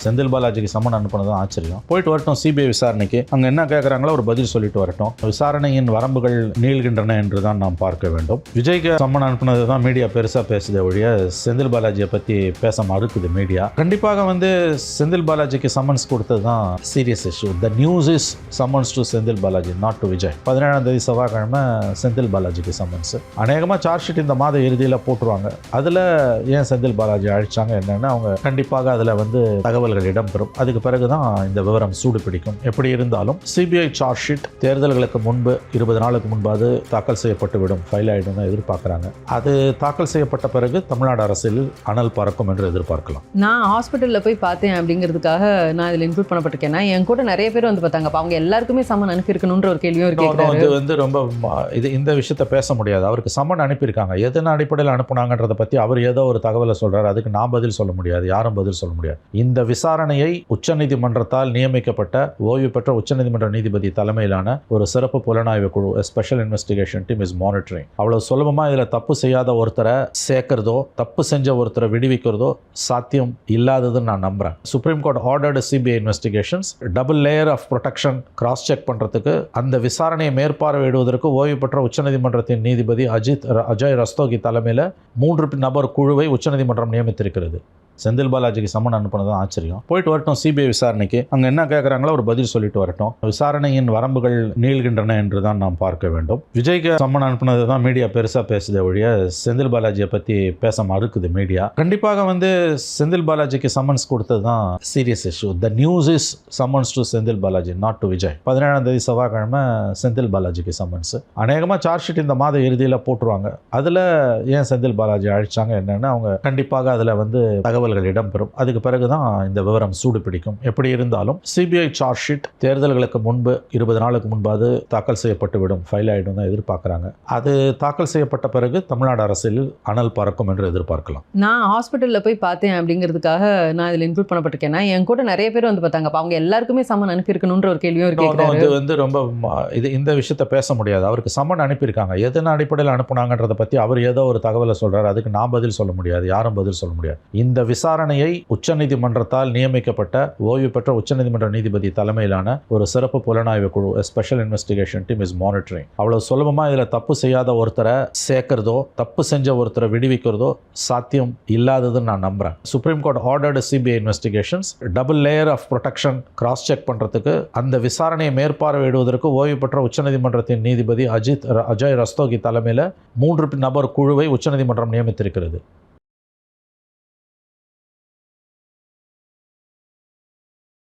செந்தில் பாலாஜிக்கு சம்மன் அனுப்புனது தான் ஆச்சரியம். போயிட்டு வரட்டும் சிபிஐ விசாரணைக்கு, அங்கே என்ன கேட்குறாங்களோ ஒரு பதில் சொல்லிட்டு வரட்டும். விசாரணையின் வரம்புகள் நீள்கின்றன என்று தான் நாம் பார்க்க வேண்டும். விஜய்க்கு சம்மன் அனுப்புனது தான் மீடியா பெருசாக பேசுதே ஒழிய செந்தில் பாலாஜியை பற்றி பேச மறுக்குது மீடியா. கண்டிப்பாக செந்தில் பாலாஜிக்கு சம்மன்ஸ் கொடுத்தது தான் serious issue. The news is summons to Senthil Balaji, not to Vijay. 17ஆம் தேதி செவ்வாய்க்கிழமை செந்தில் பாலாஜிக்கு சம்மன்ஸ். அநேகமாக சார்ஜ் ஷீட் இந்த மாத இறுதியில் போட்டுருவாங்க. அதில் ஏன் செந்தில் பாலாஜி அழைச்சாங்க என்னன்னு அவங்க கண்டிப்பாக அதில் தகவல்கள் இடம்பெறும். அதுக்கு பிறகுதான் இந்த விவரம் சூடு பிடிக்கும். எப்படி இருந்தாலும் சிபிஐ சார்ஜ் ஷீட் தேர்தல்களுக்கு முன்பு 20 நாளுக்கு முன்பாவது தாக்கல் செய்யப்பட்டுவிடும், ஃபைல் ஆகிடும் எதிர்பார்க்குறாங்க. அது தாக்கல் செய்யப்பட்ட பிறகு தமிழ்நாடு அரசியல் அனல் பறக்கும் என்று எதிர்பார்க்கலாம். நான் ஹாஸ்பிட்டலில் போய் பார்த்தேன் அப்படிங்கிறதுக்காக நான் இதில் இன்க்ளூட் பண்ணப்பட்டிருக்கேன். என் கூட நிறைய பேர் பார்த்தாங்க. அவங்க எல்லாருக்குமே சம்மன் அனுப்பியிருக்கணுன்ற ஒரு கேள்வியும் இருக்கு. ரொம்ப இந்த விஷயத்த பேச முடியாது. அவருக்கு சம்மன் அனுப்பியிருக்காங்க, எதன் அடிப்படையில் அனுப்புனாங்கன்றதை பற்றி அவர் ஏதோ ஒரு தகவலை சொல்றாரு. அதுக்கு நான் பதில் சொல்ல முடியாது, யாரும் பதில் சொல்ல முடியாது. இந்த விசாரணையை உச்சநீதிமன்றத்தால் நியமிக்கப்பட்ட ஓய்வு பெற்ற உச்சநீதிமன்ற நீதிபதி தலைமையிலான ஒரு சிறப்பு புலனாய்வு குழு, special investigation team is monitoring. அவ்வளவு சுலபமா இதுல தப்பு செய்யாத ஒருத்தரை சேர்க்கிறதோ தப்பு செஞ்ச ஒருத்தரை விடுவிக்கிறதோ சாத்தியம் இல்லாததுன்னு நான் நம்புறேன். Supreme court ordered CBI investigations, double layer of protection cross check பண்றதுக்கு, அந்த விசாரணையை மேற்பார்வையிடுவதற்கு ஓய்வு பெற்ற உச்சநீதிமன்றத்தின் நீதிபதி அஜய் ரஸ்தோகி தலைமையில் 3 நபர் குழுவை உச்சநீதிமன்றம் நியமித்திருக்கிறது. செந்தில் பாலாஜிக்கு சம்மன் அனுப்புனது தான் ஆச்சரியம். போயிட்டு வரட்டும் சிபிஐ விசாரணைக்கு, அங்கே என்ன கேட்குறாங்களோ ஒரு பதில் சொல்லிட்டு வரட்டும். விசாரணையின் வரம்புகள் நீள்கின்றன என்று தான் நாம் பார்க்க வேண்டும். விஜய்க்கு சம்மன் அனுப்புனது தான் மீடியா பெருசாக பேசுதே ஒழிய செந்தில் பாலாஜியை பற்றி பேச மறுக்குது மீடியா. கண்டிப்பாக செந்தில் பாலாஜிக்கு சம்மன்ஸ் கொடுத்தது தான் serious issue. The news is summons to Senthil Balaji, not to Vijay. 17ஆம் தேதி செவ்வாய்க்கிழமை செந்தில் பாலாஜிக்கு சம்மன்ஸ். அநேகமாக சார்ஜ் ஷீட் இந்த மாத இறுதியில் போட்டுருவாங்க. அதில் ஏன் செந்தில் பாலாஜி அழைச்சாங்க என்னன்னு அவங்க கண்டிப்பாக அதில் தகவல்கள் இடம்பெறும். அதுக்கு பிறகுதான் இந்த விவரம் சூடு பிடிக்கும். எப்படி இருந்தாலும் சிபிஐ சார்ஜ் ஷீட் தேர்தல்களுக்கு முன்பு 20 நாளுக்கு முன்பாவது தாக்கல் செய்யப்பட்டுவிடும், ஃபைல் ஆகிடும் எதிர்பார்க்குறாங்க. அது தாக்கல் செய்யப்பட்ட பிறகு தமிழ்நாடு அரசியல் அனல் பறக்கும் என்று எதிர்பார்க்கலாம். நான் ஹாஸ்பிட்டலில் போய் பார்த்தேன் அப்படிங்கிறதுக்காக நான் இதில் இன்க்ளூட் பண்ணப்பட்டிருக்கேன். என் கூட நிறைய பேர் பார்த்தாங்க. அவங்க எல்லாருக்குமே சம்மன் அனுப்பியிருக்கணுன்ற ஒரு கேள்வியும் இருக்கு. ரொம்ப இந்த விஷயத்த பேச முடியாது. அவருக்கு சம்மன் அனுப்பியிருக்காங்க, எதன் அடிப்படையில் அனுப்புனாங்கன்றதை பற்றி அவர் ஏதோ ஒரு தகவலை சொல்றாரு. அதுக்கு நான் பதில் சொல்ல முடியாது, யாரும் பதில் சொல்ல முடியாது. இந்த விசாரணையை உச்சநீதிமன்றத்தால் நியமிக்கப்பட்ட ஓய்வு பெற்ற உச்சநீதிமன்ற நீதிபதி தலைமையிலான ஒரு சிறப்பு புலனாய்வு குழு, special investigation team is monitoring. அவ்வளவு சுலபமா இதுல தப்பு செய்யாத ஒருத்தரை சேர்க்கிறதோ தப்பு செஞ்ச ஒருத்தரை விடுவிக்கிறதோ சாத்தியம் இல்லாததுன்னு நான் நம்புறேன். Supreme court ordered CBI investigations, double layer of protection cross check பண்றதுக்கு, அந்த விசாரணையை மேற்பார்வையிடுவதற்கு ஓய்வு பெற்ற உச்சநீதிமன்றத்தின் நீதிபதி அஜய் ரஸ்தோகி தலைமையில் 3 நபர் குழுவை உச்சநீதிமன்றம் நியமித்திருக்கிறது.